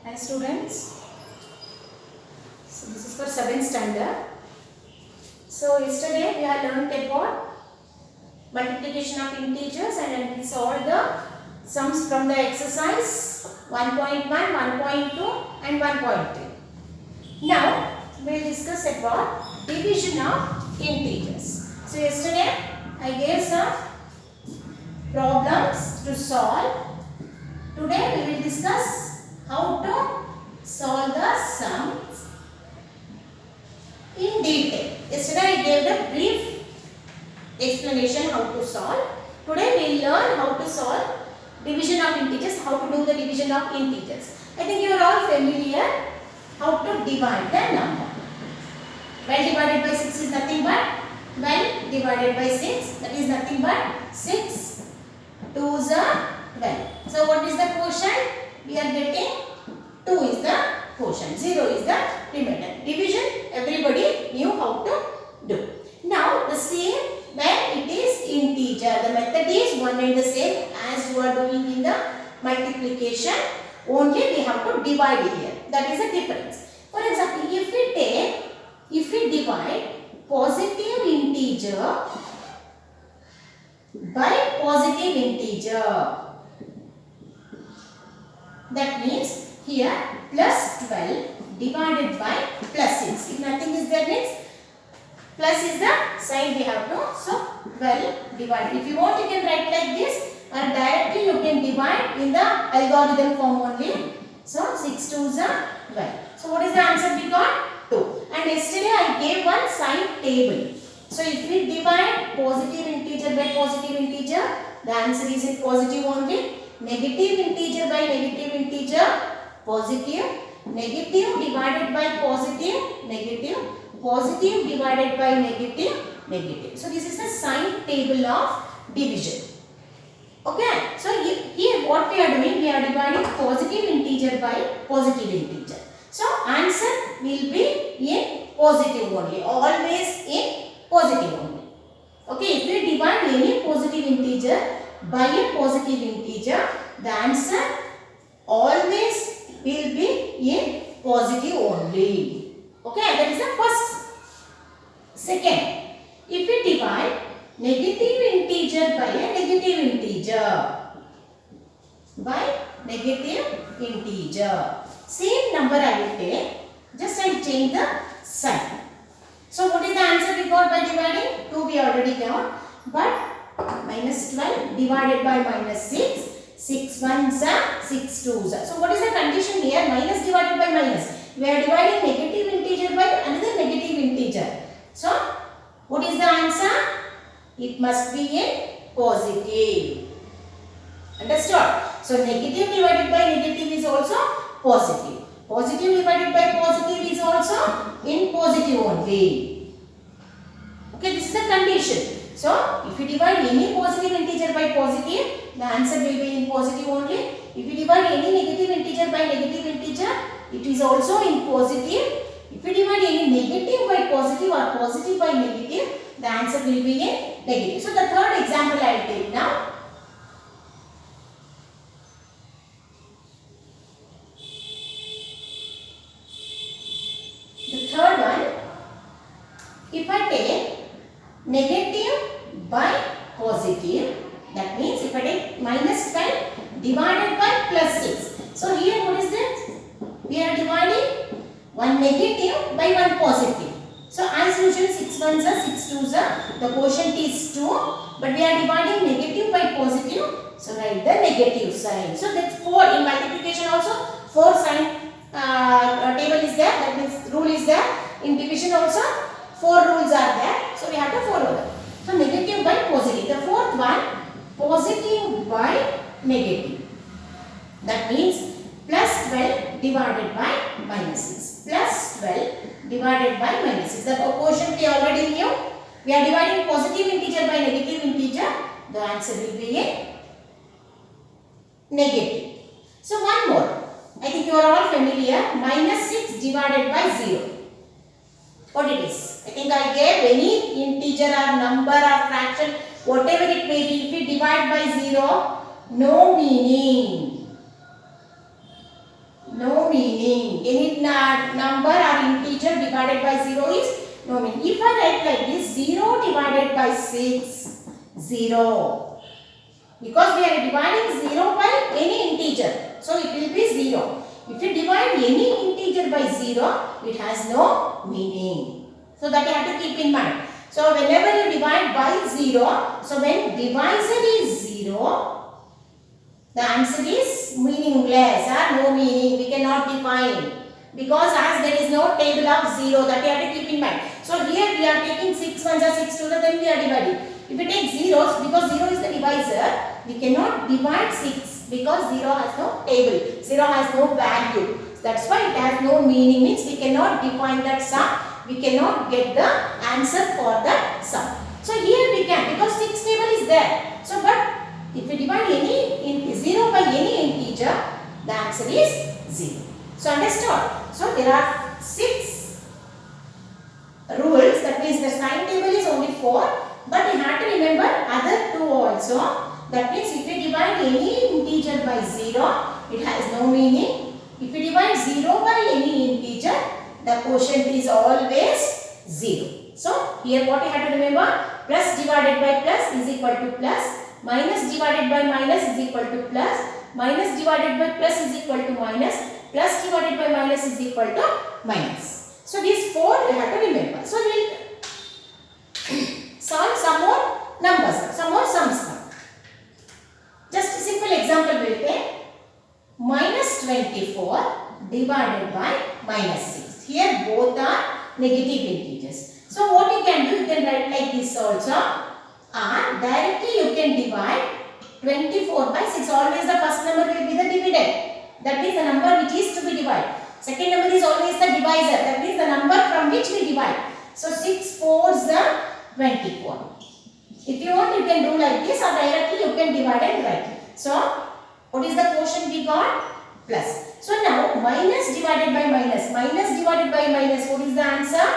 Hi students, so this is for 7th standard. So yesterday we have learned about multiplication of integers and we solved the sums from the exercise 1.1, 1.2 and 1.3. Now we will discuss about division of integers. So yesterday I gave some problems to solve. Today we will discuss how to solve the sums in detail. Yesterday I gave the brief explanation how to solve. Today we will learn how to solve division of integers, how to do the division of integers. I think you are all familiar how to divide the number. 12 divided by 6 is nothing but 12 divided by 6, that is nothing but 6 2s are 12. So what is the quotient? We are getting 2 is the quotient, 0 is the remainder. Division everybody knew how to do. Now the same when it is integer, the method is one and the same as you are doing in the multiplication, only we have to divide here. That is the difference. For example, if we divide positive integer by positive integer, that means here plus 12 divided by plus 6. If nothing is there means plus is the sign we have to. So 12 divided. If you want you can write like this or directly you can divide in the algorithm form only. So 6 2s are 12. So what is the answer we got? 2. And yesterday I gave one sign table. So if we divide positive integer by positive integer, the answer is in positive only. Negative integer by negative integer, positive. Negative divided by positive, negative. Positive divided by negative, negative. So this is the sign table of division. Okay. So here what we are doing, we are dividing positive integer by positive integer. So answer will be in positive only, always in positive only. Okay, if we divide any positive integer by a positive integer, the answer always will be in positive only. Okay, that is the first. Second, if we divide negative integer by a negative integer, same number I will take, just I will change the sign. So what is the answer we got by dividing? 2 we already got, but minus 12 divided by minus 6, 6 1s are 6 2s are. So what is the condition here? Minus divided by minus. We are dividing negative integer by another negative integer. So what is the answer? It must be in positive. Understood? So negative divided by negative is also positive. Positive divided by positive is also in positive only. Okay, this is the condition. So if you divide any positive integer by positive, the answer will be in positive only. If you divide any negative integer by negative integer, it is also in positive. If you divide any negative by positive or positive by negative, the answer will be in negative. So the third example I will take now. The third one, if I take negative by positive, that means if I take minus 12 divided by plus 6. So here what is this? We are dividing one negative by one positive. So as usual 6 1s are 6 2s are. The quotient is 2, but we are dividing negative by positive. So write the negative sign. So that's 4 in multiplication also 4 sign table is there. That means rule is there. In division also 4 rules are there. So we have to follow them. So negative by positive. The fourth one, positive by negative. That means plus 12 divided by minus 6. Plus 12 divided by minus 6. The quotient we already knew. We are dividing positive integer by negative integer. The answer will be in negative. So one more. I think you are all familiar. Minus 6 divided by 0. What it is? I think I gave any integer or number or fraction, whatever it may be. If we divide by 0, no meaning. No meaning. Any number or integer divided by 0 is no meaning. If I write like this, 0 divided by 6, 0. Because we are dividing 0 by any integer. So it will be 0. If you divide any integer by 0, it has no meaning. So that you have to keep in mind. So whenever you divide by 0, so when divisor is 0, the answer is meaningless or no meaning. We cannot define. Because as there is no table of 0, that you have to keep in mind. So here we are taking 6 ones or 6 twos, then we are dividing. If we take zeros, because 0 is the divisor, we cannot divide 6 because 0 has no table. 0 has no value. That's why it has no meaning, means we cannot define that sum. We cannot get the answer for that sum. So here we can, because 6 table is there. So but if we divide any 0 by any integer, the answer is 0. So understood? So there are 6 rules, that means the sign table is only 4, but you have to remember other 2 also. That means if we divide any integer by 0, it has no meaning. If we divide 0 by any integer, the quotient is always 0. So here what you have to remember, plus divided by plus is equal to plus, minus divided by minus is equal to plus, minus divided by plus is equal to minus, plus divided by minus is equal to minus. So these 4 you have to remember. So we will solve some more numbers, some more sums now. Just a simple example we will take. Minus 24 divided by minus 6. Here both are negative integers. So what you can do, you can write like this also. And directly you can divide 24 by 6. Always the first number will be the dividend. That means the number which is to be divided. Second number is always the divisor. That means the number from which we divide. So 6 4s are 24. If you want, you can do like this, or directly you can divide and write. So what is the quotient we got? Plus. So now minus divided by minus. Minus divided by minus. What is the answer?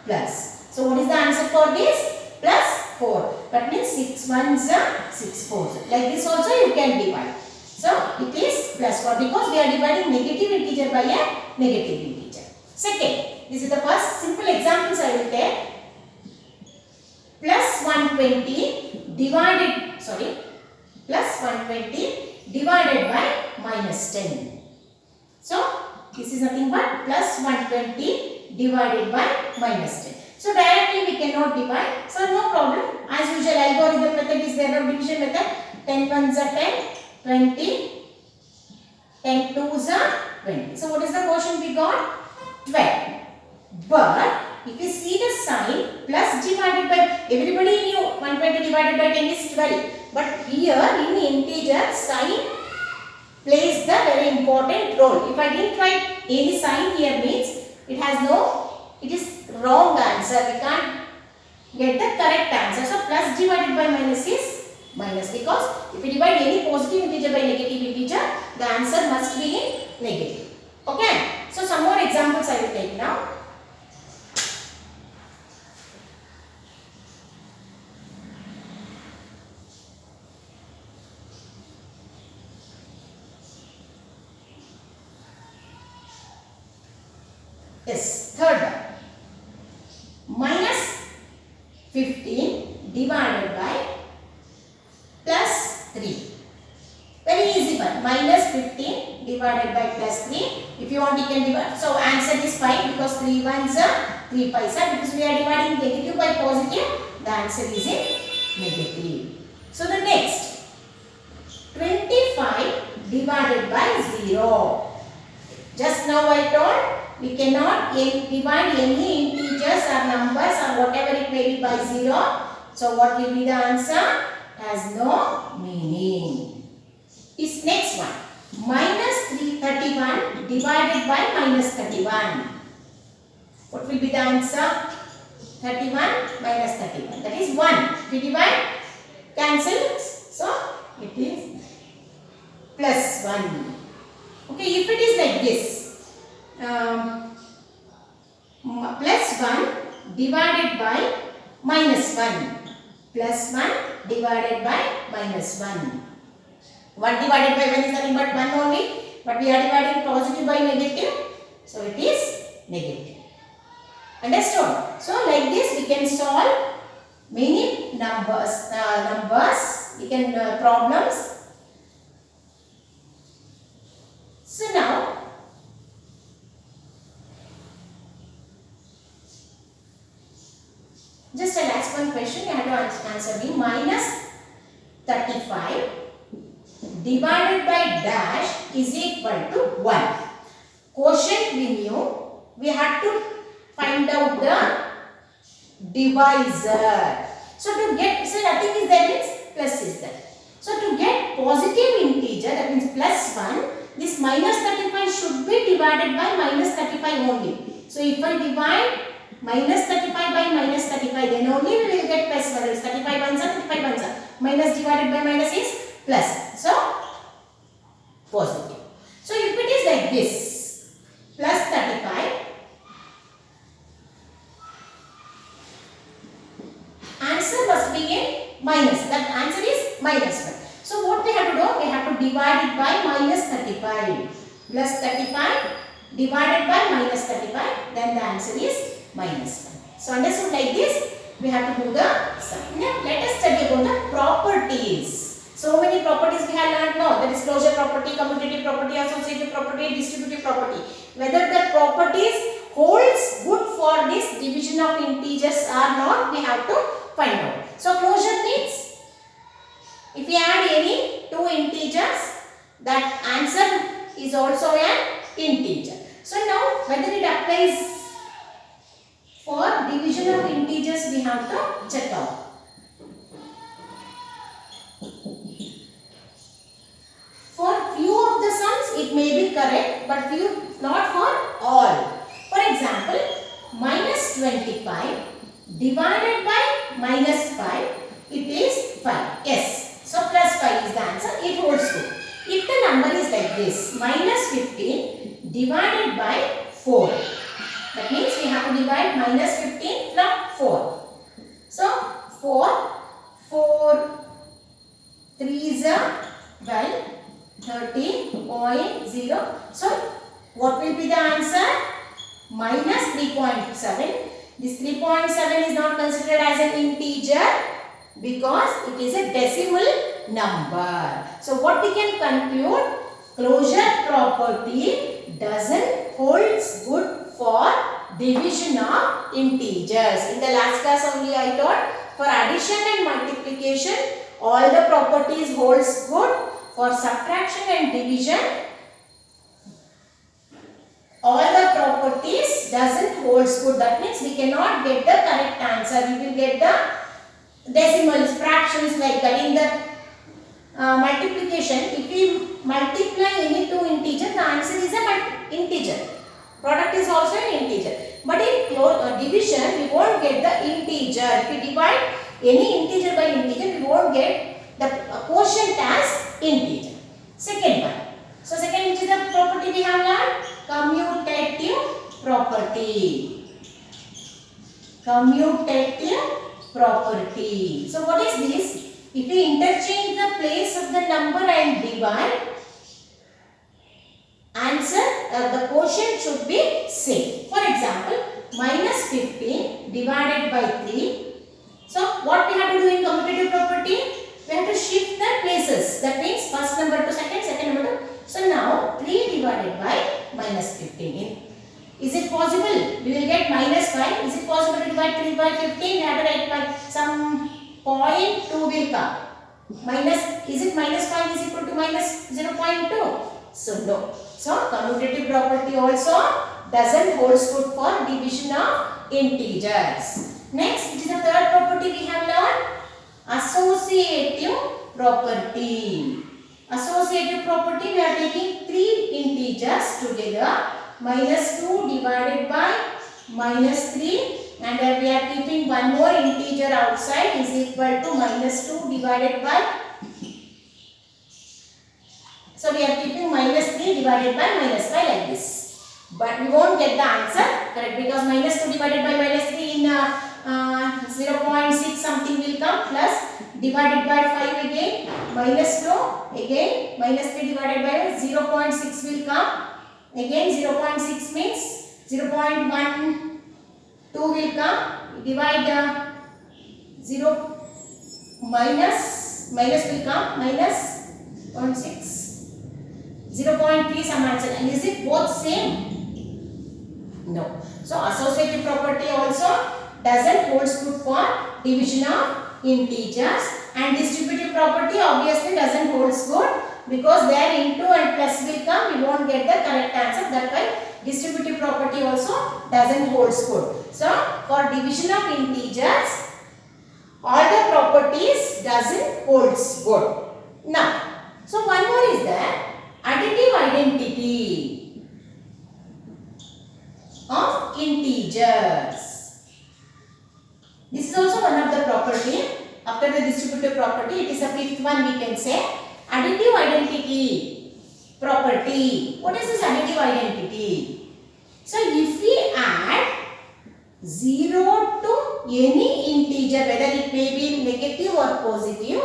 Plus. So what is the answer for this? Plus 4. That means 6 1s are 6 4s. Like this also you can divide. So it is plus 4 because we are dividing negative integer by a negative integer. Second, this is the first simple examples I will take. Plus 120 divided, plus 120 divided by minus 10. So this is nothing but plus 120 divided by minus 10. So directly we cannot divide. So no problem. As usual, algorithm method is there, no division method. 10 1s are 10, 20, 10 2s are 20. So what is the quotient we got? 12. But if you see the sign, plus divided by, everybody knew 120 divided by 10 is 12. But here in integer, sign plays the very important role. If I didn't write any sign here, means it has no, it is wrong answer. We can't get the correct answer. So plus divided by minus is minus, because if we divide any positive integer by negative integer, the answer must be in negative. Okay. So some more examples I will take now. Yes, third one. Minus 15 divided by plus 3. Very easy one. Minus 15 divided by plus 3. If you want, you can divide. So answer is 5 because 3 1s are 3 5s are. Because we are dividing negative by positive, the answer is in negative. So the next, 25 divided by 0. Just now I told, we cannot divide any integers or numbers or whatever it may be by 0. So what will be the answer? Has no meaning. Is next one. Minus 31 divided by minus 31. What will be the answer? 31 minus 31. That is 1. If we divide, cancel. So it is plus 1. Okay, if it is like this. Plus 1 divided by minus 1. Plus 1 divided by minus 1. 1 divided by 1 is nothing but 1 only. 1 but we are dividing positive by negative, so it is negative. Understood? So like this we can solve many numbers, we can problems. So now just I'll ask one question, you have to answer me. Minus 35 divided by dash is equal to 1. Quotient we knew, we had to find out the divisor. So to get, so nothing is there means plus is there. So to get positive integer, that means plus 1, this minus 35 should be divided by minus 35 only. So if I divide minus 35 by minus 35, then only we will get plus 1. It is 35 ones are 35 ones are. Minus divided by minus is plus. So positive. So if it is like this, plus 35, answer must be in minus. That answer is minus 1. So what we have to do? We have to divide it by minus 35. Plus 35 divided by minus 35, then the answer is minus 1. So understood like this, we have to do the sum. Now let us study about the properties. So many properties we have learned now. That is closure property, commutative property, associative property, distributive property. Whether the properties holds good for this division of integers or not, we have to find out. So closure means if we add any two integers, that answer is also an integer. So now whether it applies for division of integers, we have to check out. For few of the sums it may be correct, but few not for all. For example, minus 25 divided by minus 5, it is 5. Yes. So plus 5 is the answer. It holds good. If the number is like this, minus 15 divided by 4. That means we have to divide minus 15 from 4. So 4 3 is a 12, 30.0. So what will be the answer? Minus 3.7. This 3.7 is not considered as an integer because it is a decimal number. So what we can conclude? Closure property doesn't holds good for division of integers. In the last class only I taught for addition and multiplication all the properties holds good. For subtraction and division all the properties doesn't holds good. That means we cannot get the correct answer. We will get the decimals, fractions like that. In the multiplication, if we multiply any two integers, the answer is an integer. Product is also an integer. But in division, we won't get the integer. If we divide any integer by integer, we won't get the quotient as integer. Second one. So second, which is the property we have learned? Commutative property. Commutative property. So what is this? If we interchange the place of the number and divide, answer the quotient should be same. For example, minus 15 divided by 3. So what we have to do in commutative property? We have to shift the places. That means first number to second, second number to. So now 3 divided by minus 15. Is it possible? We will get minus 5. Is it possible to divide 3 by 15? We have to write by some point 2 will come. Minus, is it minus 5 is equal to minus 0.2? So no. So commutative property also doesn't hold good for division of integers. Next, which is the third property we have learned? Associative property. Associative property, we are taking three integers together. Minus 2 divided by minus 3, and we are keeping one more integer outside is equal to minus 2 divided by. So we are keeping minus 3 divided by minus 5 like this. But we won't get the answer correct because minus 2 divided by minus 3 in 0.6 something will come plus divided by 5 again, minus 2 again, minus 3 divided by 0.6 will come. Again 0.6 means 0.12 will come. Divide 0 minus will come, minus 0.6, 0.3 some answer. And is it both same? No. So associative property also doesn't hold good for division of integers, and distributive property obviously doesn't hold good because there into and plus will come, we won't get the correct answer. That why distributive property also doesn't hold good. So for division of integers, all the properties doesn't hold good. Now, so one more is there, additive identity of integers. This is also one of the property. After the distributive property, it is a fifth one we can say. Additive identity property. What is this additive identity? So if we add 0 to any integer, whether it may be negative or positive,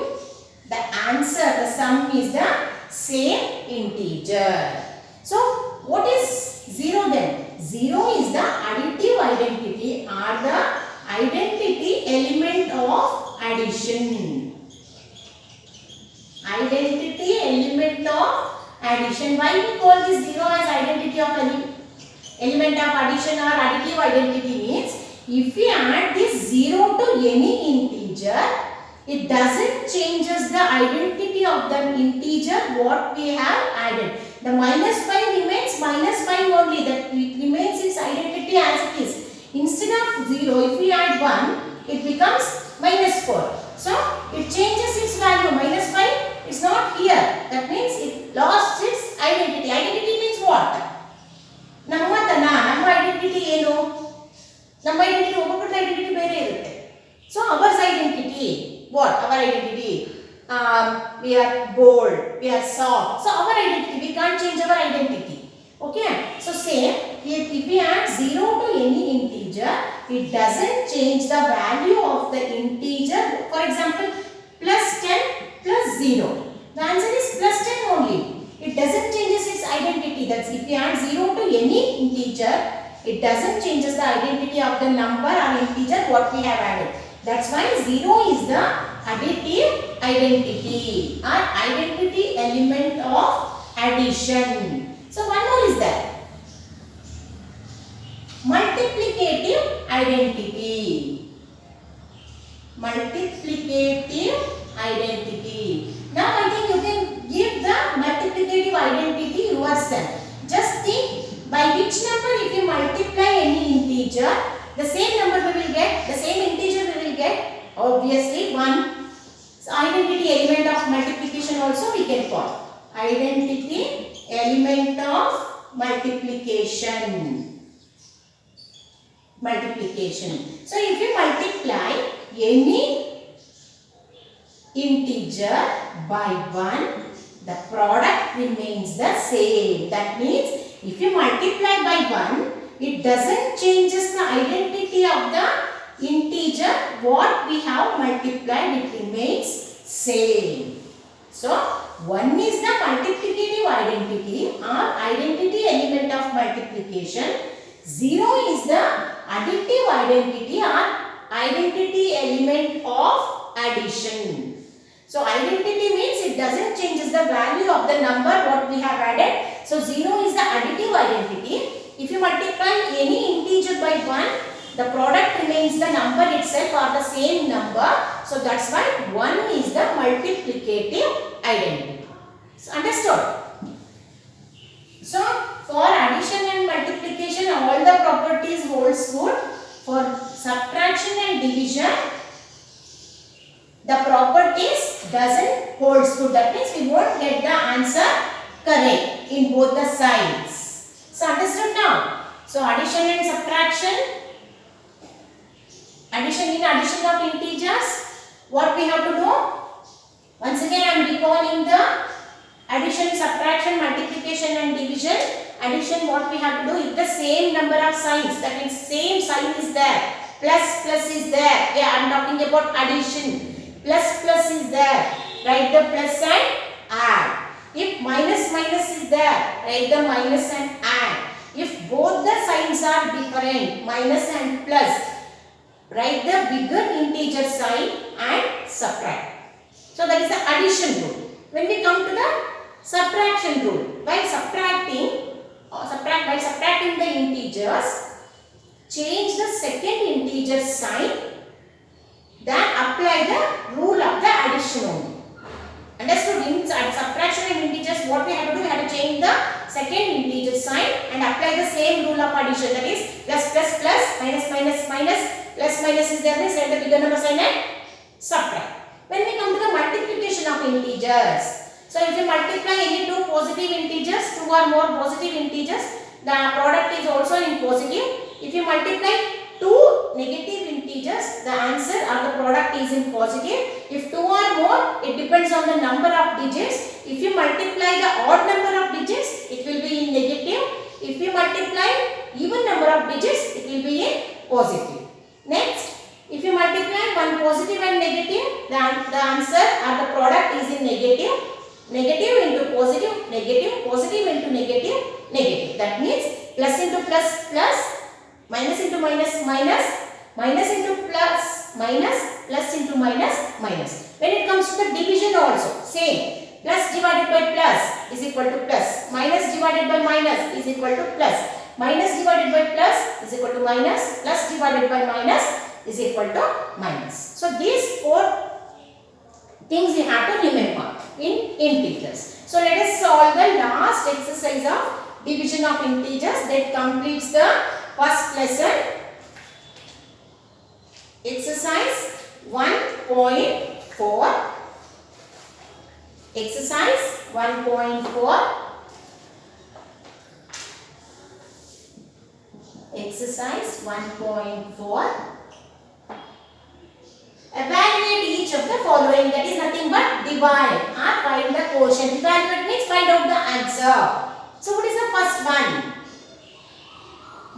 the answer, the sum is the same integer. So what is 0 then? 0 is the additive identity or the identity element of addition. Identity element of addition. Why we call this 0 as identity of element of addition or additive identity means if we add this 0 to any integer, it doesn't changes the identity of the integer what we have added. The minus 5 remains minus 5 only, that it remains its identity as it is. Instead of 0, if we add 1, it becomes minus 4. So it changes its value. Minus 5 is not here. That means it lost its identity. Identity means what? ನಮ್ಮ identity ಏನು? ನಮ್ಮ identity ಒಬ್ಬೊಬ್ಬರ identity ಬೇರೆ ಇರುತ್ತೆ. So our identity, what? Our identity, we are bold, we are soft. So our identity, we can't change our identity. Okay? So same, if we add 0 to any integer, it doesn't change the value of the integer. For example, plus 10 plus 0. The answer is plus 10 only. It doesn't changes its identity. That's if we add 0 to any integer, it doesn't changes the identity of the number or integer what we have added. That's why 0 is the additive identity or identity element of addition. So one more is there. Multiplicative identity. Multiplicative identity. Now I think you can give the multiplicative identity yourself. Just think by which number if you multiply any integer, the same number we will get, the same integer we will get, obviously 1. So identity element of multiplication also we can call. Identity element of multiplication. So if you multiply any integer by 1, the product remains the same. That means if you multiply by 1, it doesn't changes the identity of the integer what we have multiplied, it remains same. So 1 is the multiplicative identity or identity element of multiplication. 0 is the additive identity or identity element of addition. So identity means it doesn't changes the value of the number what we have added. So 0 is the additive identity. If you multiply any integer by 1, the product remains the number itself or the same number. So that's why 1 is the multiplicative identity. So understood? So for addition and multiplication all the properties holds good. For subtraction and division the properties doesn't hold good. That means we won't get the answer correct in both the sides. So understood now? So addition and subtraction, addition of integers, what we have to do? Once again I am recalling the addition, subtraction, multiplication and division. Addition what we have to do, if the same number of signs, that means same sign is there, plus is there. Yeah, I am talking about addition. plus is there, write the plus and add. If minus is there, write the minus and add. If both the signs are different, minus and plus, write the bigger integer sign and subtract. So that is the addition rule. When we come to the subtraction rule, while subtracting the integers, change the second integer sign, then apply the rule of the addition only. Understood? In subtraction of integers, what we have to do, we have to change the second integer sign and apply the same rule of addition, that is plus plus plus, minus minus minus, plus minus is there, means write the bigger number sign and subtract. When we come to the multiplication of integers, so if you multiply any two positive integers, two or more positive integers, the product is also in positive. If you multiply two negative integers, the answer or the product is in positive. If two or more, it depends on the number of digits. If you multiply the odd number of digits, it will be in negative. If you multiply even number of digits, it will be in positive. Next, if you multiply one positive and negative, the answer or the product is in negative. Negative into positive, negative, positive into negative, negative. That means plus into plus, plus, minus into minus, minus, minus into plus, minus, plus into minus, minus. When it comes to the division also, same. Plus divided by plus is equal to plus. Minus divided by minus is equal to plus. Minus divided by plus is equal to minus. Plus divided by minus is equal to minus. So these four things we have to remember in integers. So let us solve the last exercise of division of integers that completes the first lesson. Exercise 1.4. Exercise 1.4. Exercise 1.4. Evaluate each of the following, that is nothing but divide or find the quotient. Evaluate means find out the answer. So what is the first one?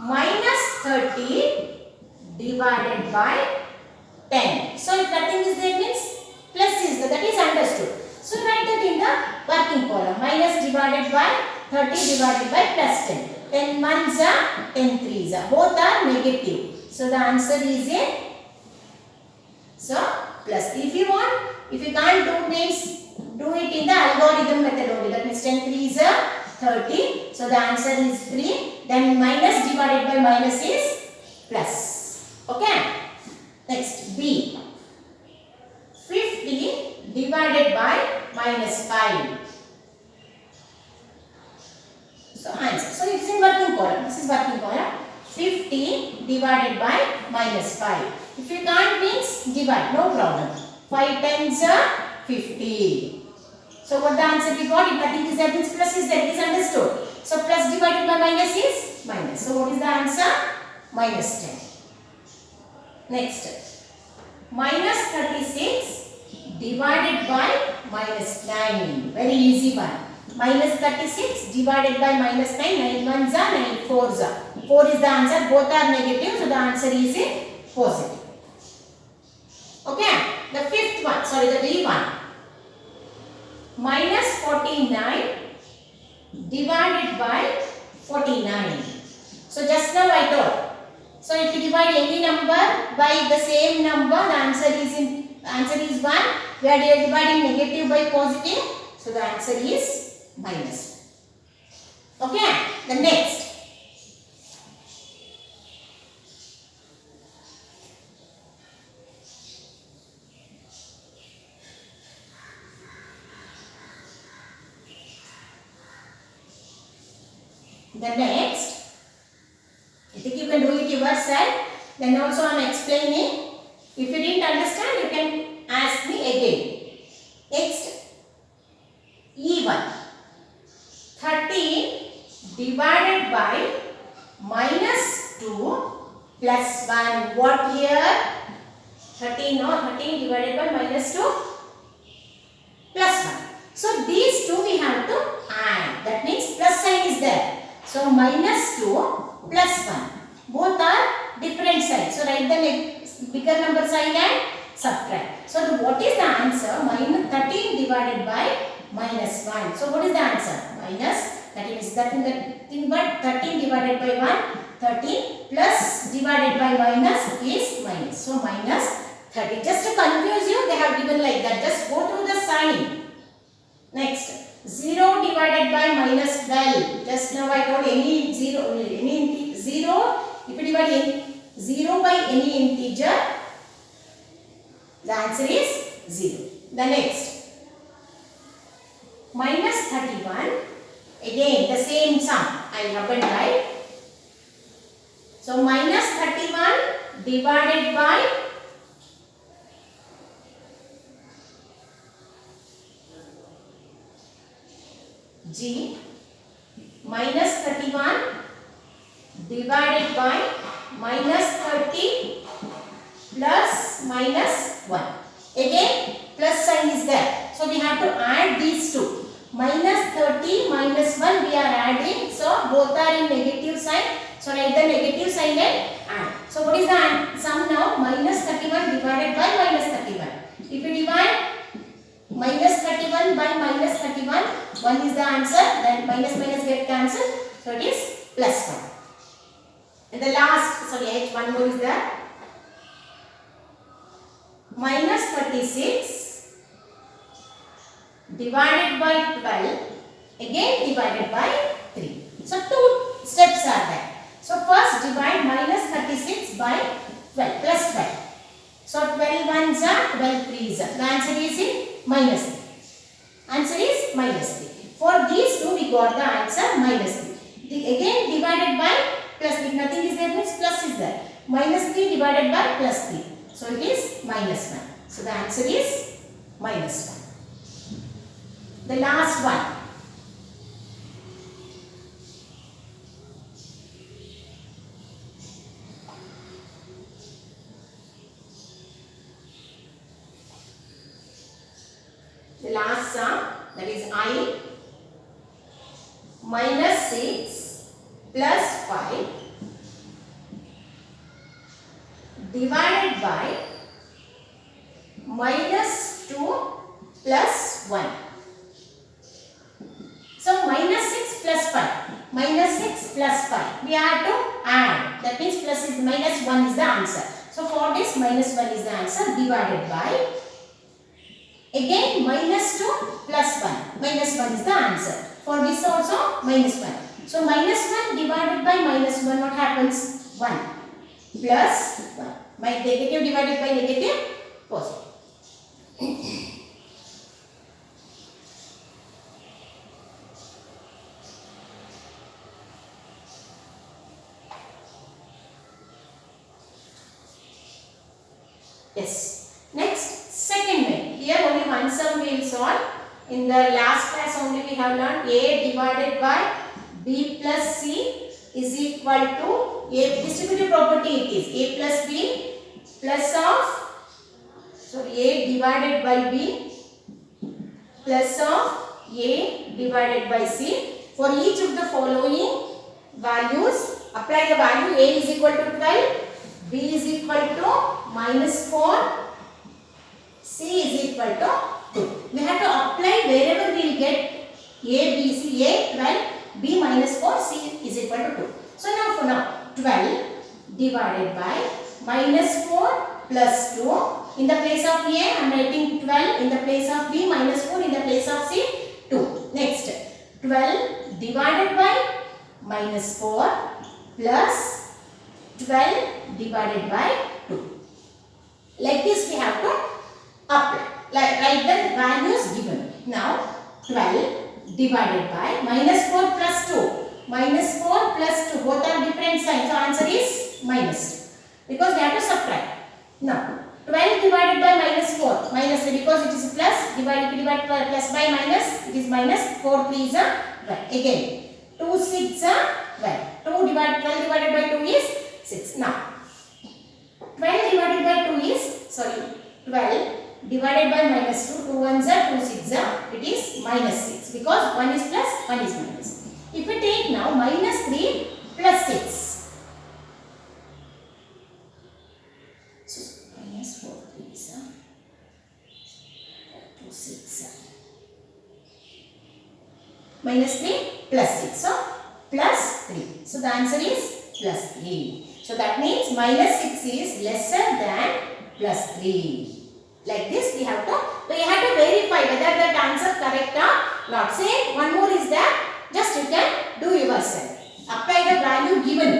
Minus 30 divided by 10. So if nothing is there means plus is there, that is understood. So write that in the working column. Minus divided by 30 divided by plus 10. 10 ones are 10 threes are. Both are negative. So the answer is in plus. If you want, if you can't do means do it in the algorithm method only. That means 10 threes are 30. So the answer is 3. Then minus divided by minus is plus. Okay. Next B. 50 divided by minus 5. So answer. So it is in working column. This is working column. 50 divided by minus 5. If you can't means divide, no problem. 5 times 50. So what the answer we got? If nothing is there means plus is there. It is understood. So plus divided by minus is minus. So what is the answer? Minus 10. Next. Minus 36 divided by minus 9. Very easy one. Minus 36 divided by minus 9. 9 ones are 9 fours are. 4 is the answer. Both are negative. So the answer is in positive. Okay. The fifth one. Sorry, the B one. Minus 49 divided by 49. So just now I told. So if you divide any number by the same number, the answer is 1. We are dividing negative by positive. So the answer is minus. Okay. The next. I think you can do it yourself. Then also I am explaining. If you didn't understand, you can ask me again. Next, E1. 13 divided by minus 2 plus 1. What here? 13, no, 13 divided by minus 2 plus 1. So these two we have to add. That means plus sign is there. So minus 2 plus 1. Both are different signs. So write the bigger number sign and subtract. So what is the answer? Minus 13 divided by minus 1. So what is the answer? Minus, that is nothing but 13 divided by 1. 13 plus divided by minus is minus. So minus 30. Just to confuse you, they have given like that. Just go through the sign. Next. 0 divided by minus 12. Just now I told any 0, if you divide any 0 by any integer, the answer is 0. The next. Minus 31. Again the same sum. I have and write. So minus 31 divided by G minus 31 divided by minus 30 plus minus 1. Again plus sign is there. So we have to add these two. Minus 30 minus 1 we are adding. So both are in negative sign. So write the negative sign and add. So what is the sum now? Minus 31 divided by minus 31. If you divide minus 31 by minus 31, 1 is the answer, then minus minus get cancelled, so it is plus 1. And the last, sorry, one more is there. Minus 36 divided by 12, again divided by 3. So two steps are there. So first divide minus 36 by 12, plus 12. So 12 ones are 12 threes. The answer is in minus 3. Answer is minus 3. For these two we got the answer minus 3. Again divided by plus 3. Nothing is there means plus is there. Minus 3 divided by plus 3. So it is minus 1. So the answer is minus 1. The last one. The last sum, that is I minus 6 plus 5 divided by minus 2 plus 1. So minus 6 plus 5. Minus 6 plus 5. We have to add. That means plus is minus 1 is the answer. So for this minus 1 is the answer, divided by again minus 2 plus 1. Minus 1 is the answer. For this also minus 1. So minus 1 divided by minus 1, what happens? 1 plus 1. My negative divided by negative, positive. Yes. Next, second way. Here only one sum we will solve. In the last class only we have learned A divided by B plus C is equal to A. Distributive property it is. A plus B plus of, so A divided by B plus of A divided by C. For each of the following values, apply the value. A is equal to 12, B is equal to minus 4, C is equal to 2. We have to apply wherever we will get A, B, C, A 12, B minus 4, C is equal to 2. So now for now 12 divided by minus 4 plus 2. In the place of A I am writing 12, in the place of B minus 4, in the place of C 2. Next 12 divided by minus 4 plus 12 divided by 2. Like this we have to apply. Write the values given. Now 12 divided by minus 4 plus 2. Minus 4 plus 2. Both are different signs. So answer is minus 2. Because we have to subtract. Now 12 divided by minus 4. Minus 3 because it is plus. Divide plus by minus. It is minus. 4 3 is a 12. Again 2 6 are 12. 12 divided by 2 is 6. Now 12 divided by 2 is, 12 divided by minus 2, 2 ones are 2 6 are, it is minus 6 because 1 is plus, 1 is minus. If we take now minus 3 plus 6. So minus 4 3 is minus 3 plus 6. So plus 3. So the answer is plus 3. So that means minus 6 is lesser than plus 3. Like this we have to verify whether that answer correct or not. Same one more is there. Just you can do yourself. Apply the value given.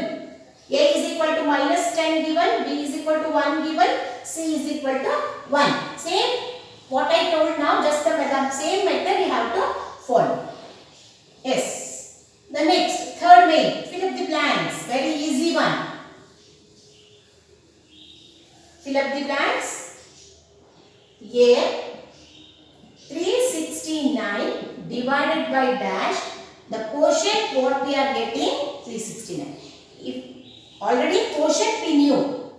A is equal to minus 10 given, B is equal to 1 given, C is equal to 1. Same what I told now, just the method, same method you have to follow. Yes. The next, third main, fill up the blanks. Very easy one. Fill up the blanks. A 369 divided by dash. The quotient what we are getting 369. If already quotient we knew,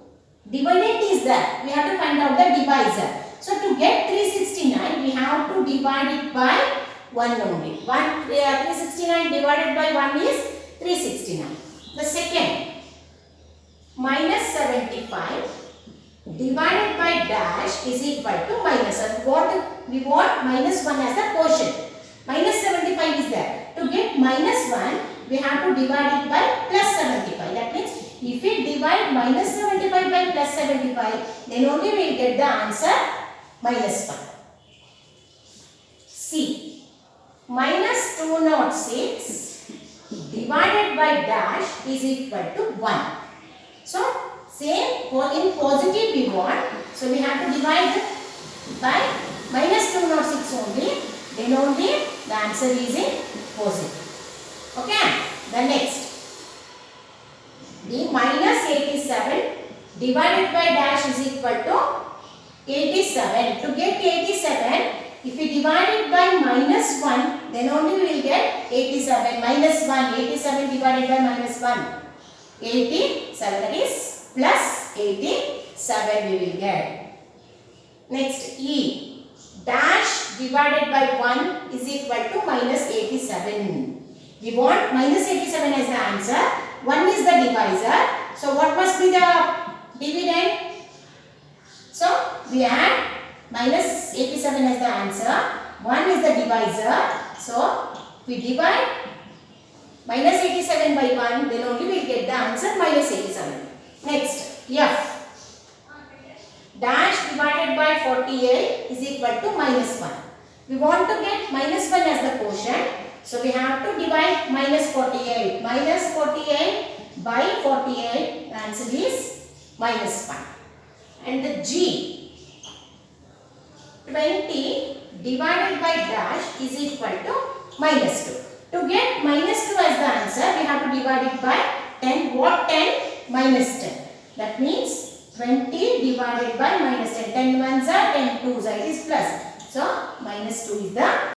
dividend is there. We have to find out the divisor. So to get 369, we have to divide it by 1 only. 369 divided by 1 is 369. The second, minus 75 divided by dash is equal to minus. We want minus 1 as the quotient. Minus 75 is there. To get minus 1, we have to divide it by plus 75. That means if we divide minus 75 by plus 75, then only we will get the answer minus 1. C. Minus 206 divided by dash is equal to 1. So, same in positive we want. So, we have to divide by minus 206 only. Then only the answer is in positive. Okay. The next. The minus 87 divided by dash is equal to 87. To get 87, if we divide it by minus 1, then only we will get 87. Minus 1, 87 divided by minus 1. 87, that is plus 87 we will get. Next, E. Dash divided by 1 is equal to minus 87. We want minus 87 as the answer. 1 is the divisor. So, what must be the dividend? So, we add minus 87 as the answer. 1 is the divisor. So, we divide minus 87 by 1. Then only we will get the answer minus 87. Next, F. Dash divided by 48 is equal to minus 1. We want to get minus 1 as the quotient. So, we have to divide minus 48. Minus 48 by 48, the answer is minus 1. And the G, 20 divided by dash is equal to minus 2. To get minus 2 as the answer, we have to divide it by 10. What 10? Minus 10. That means 20 divided by minus 10. 10 ones are 10 twos, it is plus. So, minus 2 is the